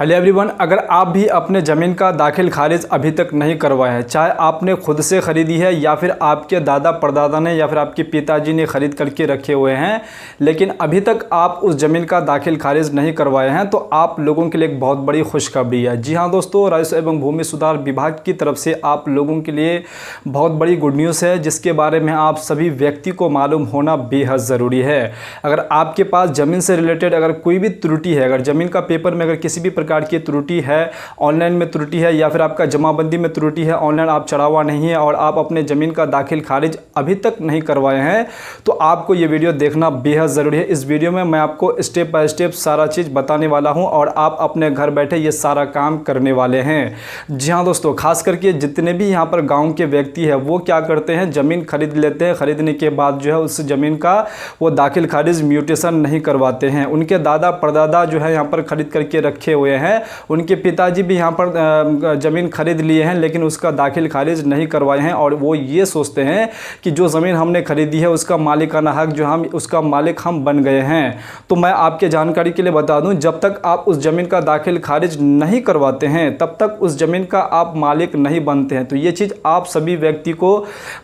Hello everyone, अगर आप भी अपने ज़मीन का दाखिल खारिज अभी तक नहीं करवाए हैं, चाहे आपने खुद से ख़रीदी है या फिर आपके दादा परदादा ने या फिर आपके पिताजी ने ख़रीद करके रखे हुए हैं, लेकिन अभी तक आप उस ज़मीन का दाखिल खारिज नहीं करवाए हैं, तो आप लोगों के लिए एक बहुत बड़ी खुशखबरी है। जी हाँ दोस्तों, राजस्व एवं भूमि सुधार विभाग की तरफ से आप लोगों के लिए बहुत बड़ी गुड न्यूज़ है, जिसके बारे में आप सभी व्यक्ति को मालूम होना बेहद ज़रूरी है। अगर आपके पास ज़मीन से रिलेटेड अगर कोई भी त्रुटि है, अगर ज़मीन का पेपर में अगर किसी भी प्रकार की त्रुटि है, ऑनलाइन में त्रुटि है या फिर आपका जमाबंदी में त्रुटि है, ऑनलाइन आप चढ़ावा नहीं है और आप अपने ज़मीन का दाखिल खारिज अभी तक नहीं करवाए हैं, तो आपको ये वीडियो देखना बेहद ज़रूरी है। इस वीडियो में मैं आपको स्टेप बाय स्टेप सारा चीज़ बताने वाला हूं और आप अपने घर बैठे ये सारा काम करने वाले हैं। जी हाँ दोस्तों, खास करके जितने भी यहाँ पर गाँव के व्यक्ति हैं वो क्या करते हैं, ज़मीन खरीद लेते हैं, खरीदने के बाद जो है उस ज़मीन का वो दाखिल खारिज म्यूटेशन नहीं करवाते हैं। उनके दादा परदादा जो है यहाँ पर खरीद करके रखे हुए हैं, उनके पिताजी भी यहाँ पर ज़मीन खरीद लिए हैं लेकिन उसका दाखिल खारिज नहीं करवाए हैं और वो ये सोचते हैं कि जो ज़मीन हमने खरीदी है उसका मालिकाना हक जो हम उसका मालिक हम बन गए हैं। तो मैं आपके जानकारी के लिए बता दूं, जब तक आप उस ज़मीन का दाखिल खारिज नहीं करवाते हैं तब तक उस ज़मीन का आप मालिक नहीं बनते हैं। तो ये चीज़ आप सभी व्यक्ति को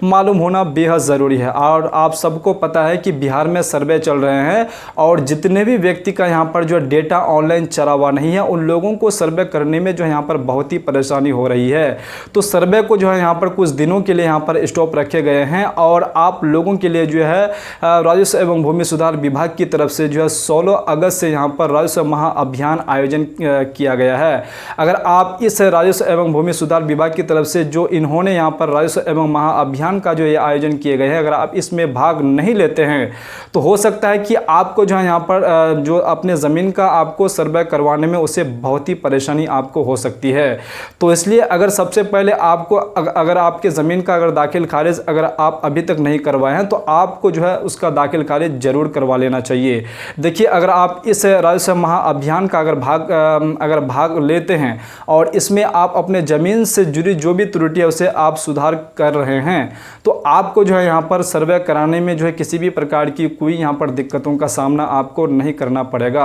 मालूम होना बेहद ज़रूरी है। और आप सबको पता है कि बिहार में सर्वे चल रहे हैं और जितने भी व्यक्ति का यहाँ पर जो डेटा ऑनलाइन चला हुआ नहीं है उन लोगों को सर्वे करने में जो है यहाँ पर बहुत ही परेशानी हो रही है। तो सर्वे को जो है यहाँ पर कुछ दिनों के लिए यहाँ पर स्टॉप रखे गए हैं और आप लोगों के लिए जो है राजस्व एवं भूमि सुधार विभाग की तरफ से जो है 16 अगस्त से यहाँ पर राजस्व महाअभियान आयोजन किया गया है। अगर आप इस राजस्व एवं भूमि सुधार विभाग की तरफ से जो इन्होंने यहाँ पर राजस्व एवं महाअभियान का जो ये आयोजन किए गए हैं, अगर आप इसमें भाग नहीं लेते हैं तो हो सकता है कि आपको जो है यहाँ पर जो अपने ज़मीन का आपको सर्वे करवाने में उसे बहुत ही परेशानी आपको हो सकती है। तो इसलिए अगर सबसे पहले आपको अगर आपके ज़मीन का अगर दाखिल खारिज अगर आप अभी तक नहीं करवाए हैं तो आपको जो है उसका दाखिल खारिज ज़रूर करवा लेना चाहिए। देखिए, अगर आप इस राजस्व महाअभियान का अगर भाग लेते हैं और इसमें आप अपने ज़मीन से जुड़ी जो भी त्रुटि है उसे आप सुधार कर रहे हैं तो आपको जो है यहाँ पर सर्वे कराने में जो है किसी भी प्रकार की कोई यहाँ पर दिक्कतों का सामना आपको नहीं करना पड़ेगा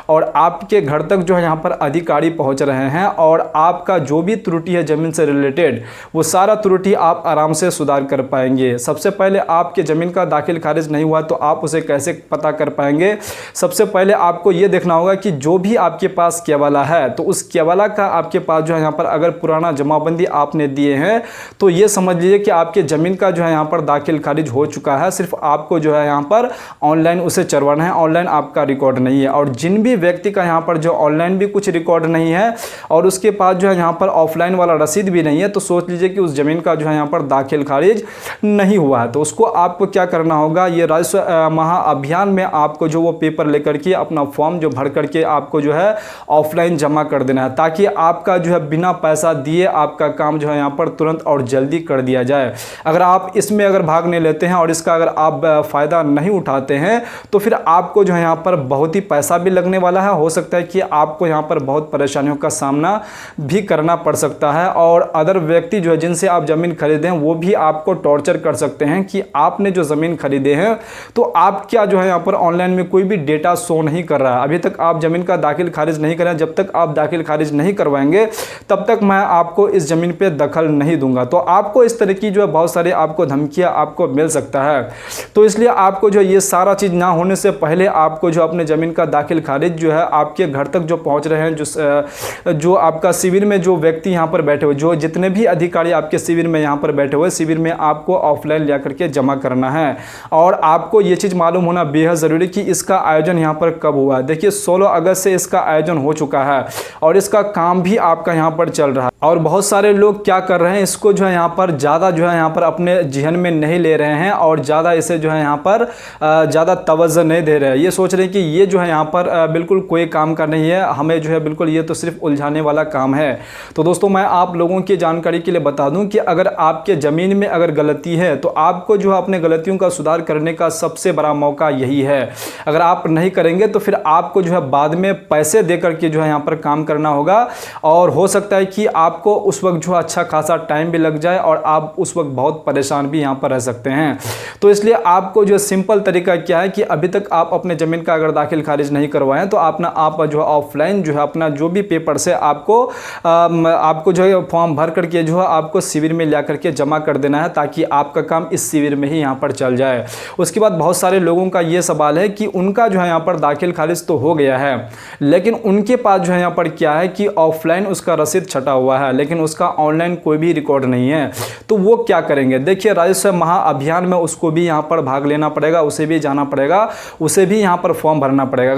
और आपके घर तक जो है यहाँ पर अधिकारी पहुँच रहे हैं और आपका जो भी त्रुटि है ज़मीन से रिलेटेड वो सारा त्रुटि आप आराम से सुधार कर पाएंगे। सबसे पहले आपके ज़मीन का दाखिल खारिज नहीं हुआ तो आप उसे कैसे पता कर पाएंगे? सबसे पहले आपको ये देखना होगा कि जो भी आपके पास केवाला है तो उस केवाला का आपके पास जो है यहाँ पर अगर पुराना जमाबंदी आपने दिए हैं तो ये समझ लीजिए कि आपके ज़मीन का जो है यहाँ पर दाखिल खारिज हो चुका है। सिर्फ आपको जो है यहाँ पर ऑनलाइन उसे चढ़वाना है, ऑनलाइन आपका रिकॉर्ड नहीं है। और जिन भी व्यक्ति का यहाँ पर जो ऑनलाइन भी कुछ रिकॉर्ड नहीं है और उसके पास जो है यहाँ पर ऑफलाइन वाला रसीद भी नहीं है तो सोच लीजिए कि उस ज़मीन का जो है यहाँ पर दाखिल खारिज नहीं हुआ है। तो उसको आपको क्या करना होगा, ये राजस्व महाअभियान में आपको जो वो पेपर लेकर के अपना फॉर्म जो भर करके आपको जो है ऑफलाइन जमा कर देना है ताकि आपका जो है बिना पैसा दिए आपका काम जो है यहाँ पर तुरंत और जल्दी कर दिया जाए। अगर आप इसमें अगर भाग नहीं लेते हैं और इसका अगर आप फ़ायदा नहीं उठाते हैं तो फिर आपको जो है यहाँ पर बहुत ही पैसा भी लगने वाला है। हो सकता है कि आपको यहाँ पर बहुत परेशानियों का सामना भी करना पड़ सकता है और अदर व्यक्ति जो है जिनसे आप ज़मीन खरीदे हैं वो भी आपको टॉर्चर कर सकते हैं कि आपने जो ज़मीन खरीदे हैं तो आप क्या जो है यहाँ पर ऑनलाइन में कोई भी डेटा शो नहीं कर रहा है। अभी तक आप ज़मीन का दाखिल खारिज नहीं करें, जब तक आप दाखिल खारिज नहीं करवाएंगे तब तक मैं आपको इस ज़मीन पे दखल नहीं दूंगा। तो आपको इस तरह की जो है बहुत सारी आपको धमकियाँ आपको मिल सकता है। तो इसलिए आपको जो ये सारा चीज़ ना होने से पहले आपको जो अपने ज़मीन का दाखिल खारिज जो है आपके घर तक जो पहुँच रहे हैं, जो आपका शिविर में जो व्यक्ति यहाँ पर बैठे हुए, जो जितने भी अधिकारी आपके शिविर में यहाँ पर बैठे हुए, शिविर में आपको ऑफलाइन ले करके जमा करना है। और आपको ये चीज़ मालूम होना बेहद ज़रूरी कि इसका आयोजन यहाँ पर कब हुआ है। देखिए 16 अगस्त से इसका आयोजन हो चुका है और इसका काम भी आपका यहाँ पर चल रहा है। और बहुत सारे लोग क्या कर रहे हैं, इसको जो है यहाँ पर ज़्यादा जो है यहाँ पर अपने जहन में नहीं ले रहे हैं और ज़्यादा इसे जो है यहाँ पर ज़्यादा तवज्जो नहीं दे रहे हैं। ये सोच रहे हैं कि ये जो है यहाँ पर बिल्कुल कोई काम का नहीं है, हमें जो है बिल्कुल ये तो सिर्फ उलझाने वाला काम है। तो दोस्तों, मैं आप लोगों की जानकारी के लिए बता दूं कि अगर आपके ज़मीन में अगर गलती है तो आपको जो है अपने गलतियों का सुधार करने का सबसे बड़ा मौका यही है। अगर आप नहीं करेंगे तो फिर आपको जो है बाद में पैसे दे करके जो है यहाँ पर काम करना होगा और हो सकता है कि आपको उस वक्त जो अच्छा खासा टाइम भी लग जाए और आप उस वक्त बहुत परेशान भी यहाँ पर रह सकते हैं। तो इसलिए आपको जो सिंपल तरीका क्या है कि अभी तक आप अपने ज़मीन का अगर दाखिल खारिज नहीं करवाएं तो आप जो ऑफलाइन जो है है अपना जो भी पेपर्स है आपको जो है फॉर्म भर करके जो है आपको शिविर में ला करके जमा कर देना है, ताकि आपका काम इस शिविर में ही यहाँ पर चल जाए। उसके बाद बहुत सारे लोगों का ये सवाल है कि उनका जो है यहाँ पर दाखिल खारिज तो हो गया है, लेकिन उनके पास जो है यहाँ पर क्या है कि ऑफलाइन उसका रसीद छटा हुआ है, लेकिन उसका ऑनलाइन कोई भी रिकॉर्ड नहीं है। तो वो क्या करेंगे? देखिए, राजस्व महाअभियान में उसको भी यहाँ पर भाग लेना पड़ेगा, उसे भी जाना पड़ेगा, उसे भी यहाँ पर फॉर्म भरना पड़ेगा।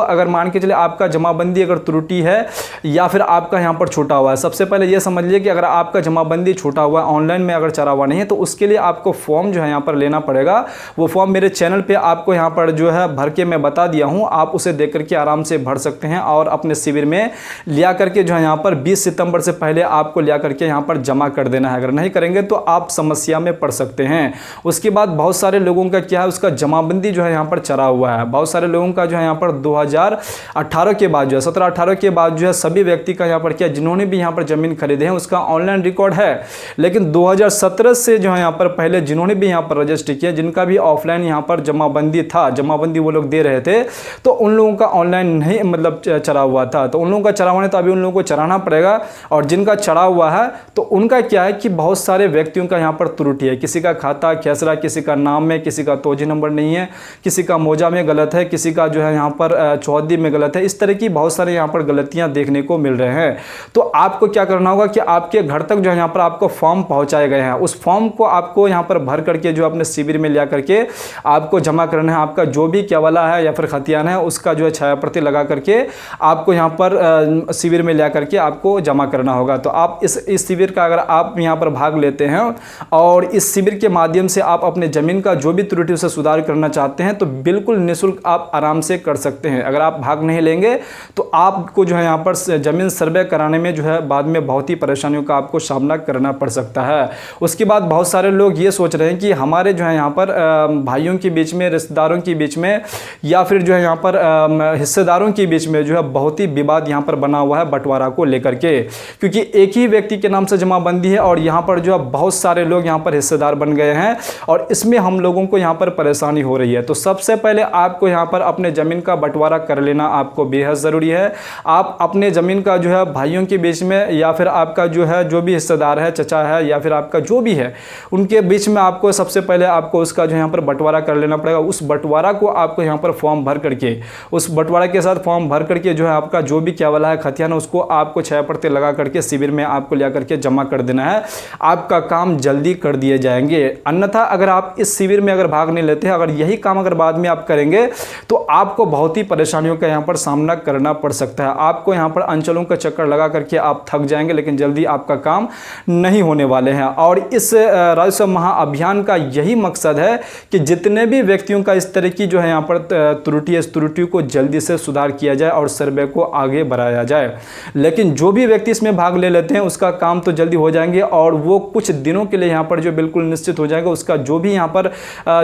अगर मान के चले आपका जमाबंदी अगर त्रुटि है या फिर आपका यहाँ पर छूटा हुआ है, सबसे पहले ये समझ लीजिए कि अगर आपका जमाबंदी छूटा हुआ है, ऑनलाइन में अगर चला हुआ नहीं है, तो उसके लिए आपको फॉर्म जो है यहाँ पर लेना पड़ेगा। वो फॉर्म मेरे चैनल पे आपको यहाँ पर जो है भर के मैं बता दिया हूँ, आप उसे देख करके आराम से भर सकते हैं और अपने शिविर में लिया करके जो है यहाँ पर 20 सितंबर से पहले आपको लिया करके यहाँ पर जमा कर देना है। अगर नहीं करेंगे तो आप समस्या में पड़ सकते हैं। उसके बाद बहुत सारे लोगों का क्या है, उसका जमाबंदी जो है यहाँ पर चला हुआ है। बहुत सारे लोगों का जो है यहाँ पर 2018 के बाद जो है 17-18 के बाद जो है सभी व्यक्ति का यहाँ पर क्या, जिन्होंने भी यहाँ पर ज़मीन खरीदे हैं उसका ऑनलाइन रिकॉर्ड है, लेकिन 2017 से जो है यहाँ पर पहले जिन्होंने भी यहाँ पर रजिस्टर किया, जिनका भी ऑफलाइन यहाँ पर जमाबंदी था, जमाबंदी वो लोग दे रहे थे, तो उन लोगों का ऑनलाइन नहीं मतलब चढ़ा हुआ था। तो उन लोगों का चढ़ा हुआ है, तो अभी उन लोगों को चढ़ाना पड़ेगा। और जिनका चढ़ा हुआ है तो उनका क्या है कि बहुत सारे व्यक्तियों का यहाँ पर त्रुटि है, किसी का खाता खेसरा, किसी का नाम में, किसी का तोजी नंबर नहीं है, किसी का मोजा में गलत है, किसी का जो है यहाँ पर चौहद्दी में गलत है। इस तरह की बहुत सारे यहाँ पर गलतियाँ देखने को मिल रहे हैं। तो आपको क्या करना होगा कि आपके घर तक जो है यहाँ पर आपको फॉर्म पहुँचाए गए हैं, उस फॉर्म को आपको यहाँ पर भर करके जो अपने शिविर में लिया करके आपको जमा करना है। आपका जो भी केवला है या फिर खतियान है उसका जो है छाया प्रति लगा करके आपको यहाँ पर शिविर में लिया करके आपको जमा करना होगा। तो आप इस शिविर का अगर आप यहाँ पर भाग लेते हैं और इस शिविर के माध्यम से आप अपने ज़मीन का जो भी त्रुटि उसे सुधार करना चाहते हैं, तो बिल्कुल निःशुल्क आप आराम से कर सकते हैं। अगर आप भाग नहीं लेंगे तो आपको जो है यहाँ पर ज़मीन सर्वे कराने में जो है बाद में बहुत ही परेशानियों का आपको सामना करना पड़ सकता है। उसके बाद बहुत सारे लोग ये सोच रहे हैं कि हमारे जो है यहाँ पर भाइयों के बीच में, रिश्तेदारों के बीच में या फिर जो है यहाँ पर हिस्सेदारों के बीच में जो है बहुत ही विवाद यहाँ पर बना हुआ है बंटवारा को लेकर के, क्योंकि एक ही व्यक्ति के नाम से जमाबंदी है और यहाँ पर जो है बहुत सारे लोग यहाँ पर हिस्सेदार बन गए हैं और इसमें हम लोगों को यहाँ पर परेशानी हो रही है। तो सबसे पहले आपको यहाँ पर अपने ज़मीन का बंटवारा कर लेना आपको बेहद ज़रूरी है। आप अपने ज़मीन का जो है भाइयों के बीच में या फिर आपका जो है जो भी हिस्सेदार है, चचा है या फिर आपका जो भी है, उनके बीच में आपको सबसे पहले आपको उसका जो यहाँ पर बंटवारा कर लेना पड़ेगा। उस बंटवारा को आपको यहाँ पर फॉर्म भर करके, उस बंटवारा के साथ फॉर्म भर करके जो है आपका जो भी केवला है, खतियान, उसको आपको छाया प्रति लगा करके शिविर में आपको लिया करके जमा कर देना है। आपका काम जल्दी कर दिए जाएंगे। अन्यथा अगर आप इस शिविर में अगर भाग नहीं लेते हैं, अगर यही काम अगर बाद में आप करेंगे तो आपको बहुत ही परेशानियों का यहाँ पर सामना करना पड़ सकता है। आपको यहाँ पर अंचलों का चक्कर लगा करके आप थक जाएंगे, लेकिन जल्दी आपका काम नहीं होने वाले हैं। और इस राजस्व महाअभियान का यही मकसद है कि जितने भी व्यक्तियों का इस तरह की जो है यहाँ पर त्रुटि है, इस त्रुटि को जल्दी से सुधार किया जाए और सर्वे को आगे बढ़ाया जाए। लेकिन जो भी व्यक्ति इसमें भाग ले लेते हैं उसका काम तो जल्दी हो जाएंगे और वो कुछ दिनों के लिए यहाँ पर जो बिल्कुल निश्चित हो जाएगा, उसका जो भी यहाँ पर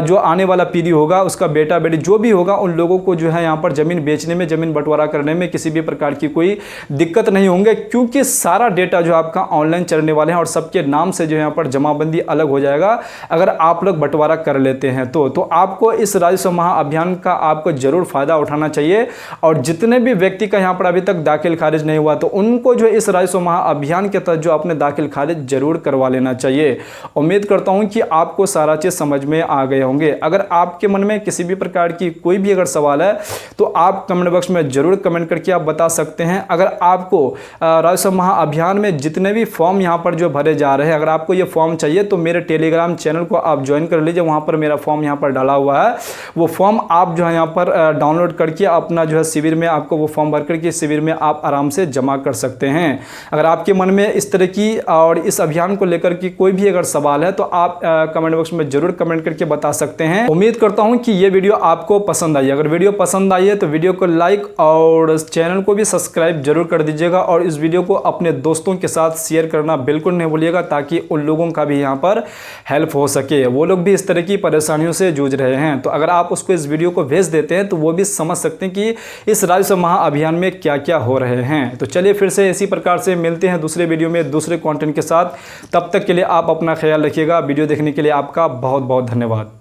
जो आने वाला पीढ़ी होगा, उसका बेटा बेटी जो भी होगा, उन लोगों को जो है यहाँ पर ज़मीन बेचने में, ज़मीन बंटवारा करने में किसी भी प्रकार की कोई दिक्कत नहीं होंगे, क्योंकि सारा डेटा जो आपका ऑनलाइन चलने वाले हैं और सबके नाम से जो यहाँ पर जमाबंदी अलग हो जाएगा अगर आप लोग बंटवारा कर लेते हैं। तो आपको इस राजस्व महाअभियान का आपको जरूर फायदा उठाना चाहिए। और जितने भी व्यक्ति का यहाँ पर अभी तक दाखिल खारिज नहीं हुआ तो उनको जो इस राजस्व महाअभियान के तहत जो अपने दाखिल खारिज जरूर करवा लेना चाहिए। उम्मीद करता हूँ कि आपको सारा चीज़ समझ में आ गए होंगे। अगर आपके मन में किसी भी प्रकार की कोई भी अगर सवाल है तो आप कमेंट बॉक्स में जरूर कमेंट करके आप बता सकते हैं। अगर आपको राजस्व महाअभियान में जितने भी फॉर्म यहाँ पर जो भरे जा रहे हैं, अगर आपको ये फॉर्म चाहिए तो मेरे टेलीग्राम चैनल को आप ज्वाइन कर लीजिए। वहाँ पर मेरा फॉर्म यहाँ पर डाला हुआ है, वो फॉर्म आप जो है यहाँ पर डाउनलोड करके अपना जो है शिविर में आपको वो फॉर्म भर करके शिविर में आप आराम से जमा कर सकते हैं। अगर आपके मन में इस तरह की और इस अभियान को लेकर के कोई भी अगर सवाल है तो आप कमेंट बॉक्स में जरूर कमेंट करके बता सकते हैं। उम्मीद करता हूं कि ये वीडियो आपको पसंद आई। अगर वीडियो पसंद आई है तो वीडियो को लाइक और चैनल को भी सब्सक्राइब जरूर कर दीजिएगा और इस वीडियो को अपने दोस्तों के साथ शेयर करना बिल्कुल नहीं भूलिएगा, ताकि उन लोगों का भी यहाँ पर हेल्प हो सके। वो लोग भी इस तरह की परेशानियों से जूझ रहे हैं, तो अगर आप उसको इस वीडियो को भेज देते हैं तो वो भी समझ सकते हैं कि इस राजस्व महाअभियान में क्या क्या हो रहे हैं। तो चलिए फिर से इसी प्रकार से मिलते हैं दूसरे वीडियो में दूसरे कंटेंट के साथ। तब तक के लिए आप अपना ख्याल रखिएगा। वीडियो देखने के लिए आपका बहुत बहुत धन्यवाद।